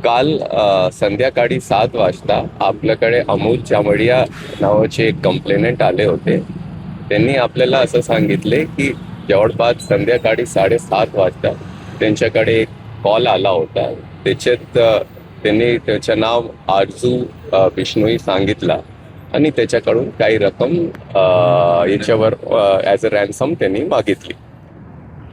काल संध्याकाळी 7 वाजता आपल्याकडे अमोल चामडिया नावाचे एक कंप्लेनंट आले होते. त्यांनी आपल्याला असं सांगितले की जवळपास संध्याकाळी 7:30 वाजता त्यांच्याकडे एक कॉल आला होता. त्याच्यात त्यांनी त्याचं नाव आरजू बिश्नोई सांगितला आणि त्याच्याकडून काही रक्कम याच्यावर ॲज अ रॅन्सम त्यांनी मागितली.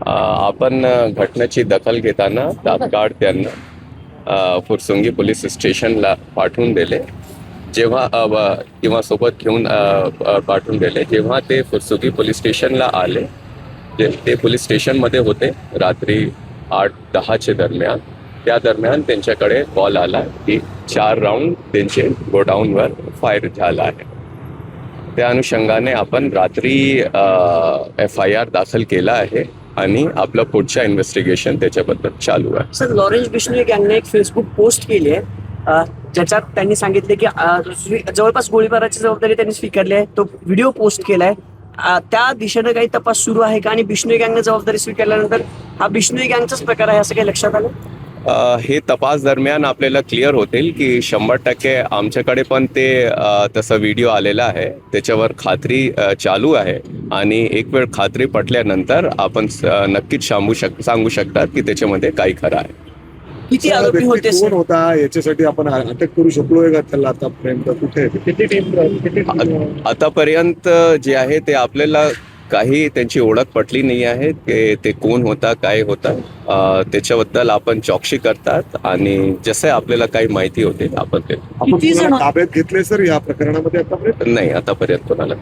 आपण घटनेची दखल घेताना तात्काळ त्यांना फुरसुंगी पोलीस स्टेशनला पाठवून दिले. किंवा सोबत घेऊन पाठवून दिले. जेव्हा ते फुरसुंगी पोलीस स्टेशनला आले, ते पोलीस स्टेशनमध्ये होते रात्री 8-10 दरम्यान. त्या दरम्यान त्यांच्याकडे कॉल आला की 4 राऊंड त्यांचे गोडाऊनवर फायर झाला आहे. त्या अनुषंगाने आपण रात्री FIR दाखल केला आहे आणि आपलं पुढच्या इन्व्हेस्टिगेशन त्याच्याबद्दल चालू आहे. सर, लॉरेन्स बिश्नोई गँगने एक फेसबुक पोस्ट केली आहे ज्याच्यात त्यांनी सांगितले की जवळपास गोळीबाराची जबाबदारी त्यांनी स्वीकारली आहे. तो व्हिडिओ पोस्ट केलाय. त्या दिशेनं काही तपास सुरू आहे का आणि बिश्नोई गँगने जबाबदारी स्वीकारल्यानंतर हा बिश्नोई गँगचाच प्रकार आहे असं काही लक्षात आलं? हे तपास दरम्यान आपल्याला क्लिअर होतील की 100% आमच्याकडे पण ते तसा व्हिडिओ आलेला आहे. त्याच्यावर खात्री चालू आहे आणि एक वेळ खात्री पटल्यानंतर आपण नक्कीच सांगू शकतात की त्याच्यामध्ये काही खरं आहे. किती आरोपी होते कोण होता याच्यासाठी आपण अटक करू शकलोय का त्याला आतापर्यंत? कुठे किती टीम आतापर्यंत जे आहे ते आपल्याला काही त्यांची ओळख पटली नाही आहे. ते कोण होता, काय होता, त्याच्याबद्दल आपण चौकशी करतात आणि जसे आपल्याला काही माहिती होते आपण ते ताब्यात घेतले सर या प्रकरणामध्ये आतापर्यंत? नाही, आतापर्यंत कोणाला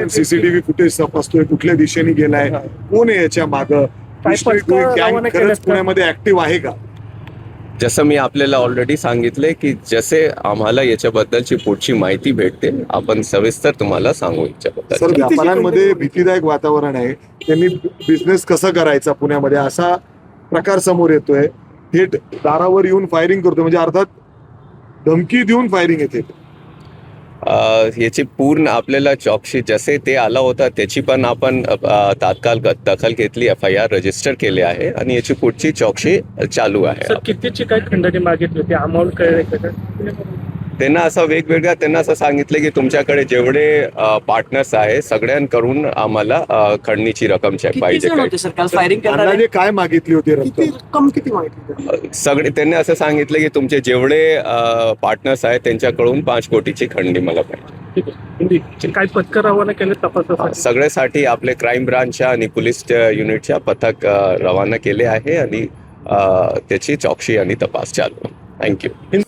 CCTV फुटेज तपासतोय, कुठल्या दिशेने गेलाय, कोण आहे याच्या मागं, खरंच पुण्यामध्ये ऍक्टिव्ह आहे का? जसं मी आपल्याला ऑलरेडी सांगितले की जसे आम्हाला याच्याबद्दलची पुढची माहिती भेटते आपण सविस्तर तुम्हाला सांगू याच्याबद्दल. सर, व्यापाऱ्यांमध्ये भीतीदायक वातावरण आहे. त्यांनी बिझनेस कसं करायचा पुण्यामध्ये असा प्रकार समोर येतोय. थेट दारावर येऊन फायरिंग करतोय, म्हणजे अर्थात धमकी देऊन फायरिंग येते. याची पूर्ण आपल्याला चौकशी जसे ते आला होता त्याची पण आपण तात्काळ दखल घेतली. FIR रजिस्टर केले आहे आणि याची पुढची चौकशी चालू आहे. कितीची काय खंडणी मागितली होती, अमाऊंट कळलं? त्यांना असं सांगितलं की तुमच्याकडे जेवढे पार्टनर्स आहे सगळ्यांकडून आम्हाला खंडणीची रक्कम चेक पाहिजे. अंदाजे काय मागितली होती रक्कम? किती मागितली? सगळे त्यांनी असं सांगितलं की तुमचे जेवढे पार्टनर्स आहेत त्यांच्याकडून 5 कोटीची खंडणी मला पाहिजे. काय पथकर रवाना केले तपासासाठी? सगळ्यासाठी आपले क्राईम ब्रांचच्या आणि पोलीस युनिटच्या पथक रवाना केले आहे आणि त्याची चौकशी आणि तपास चालू आहे. थँक्यू.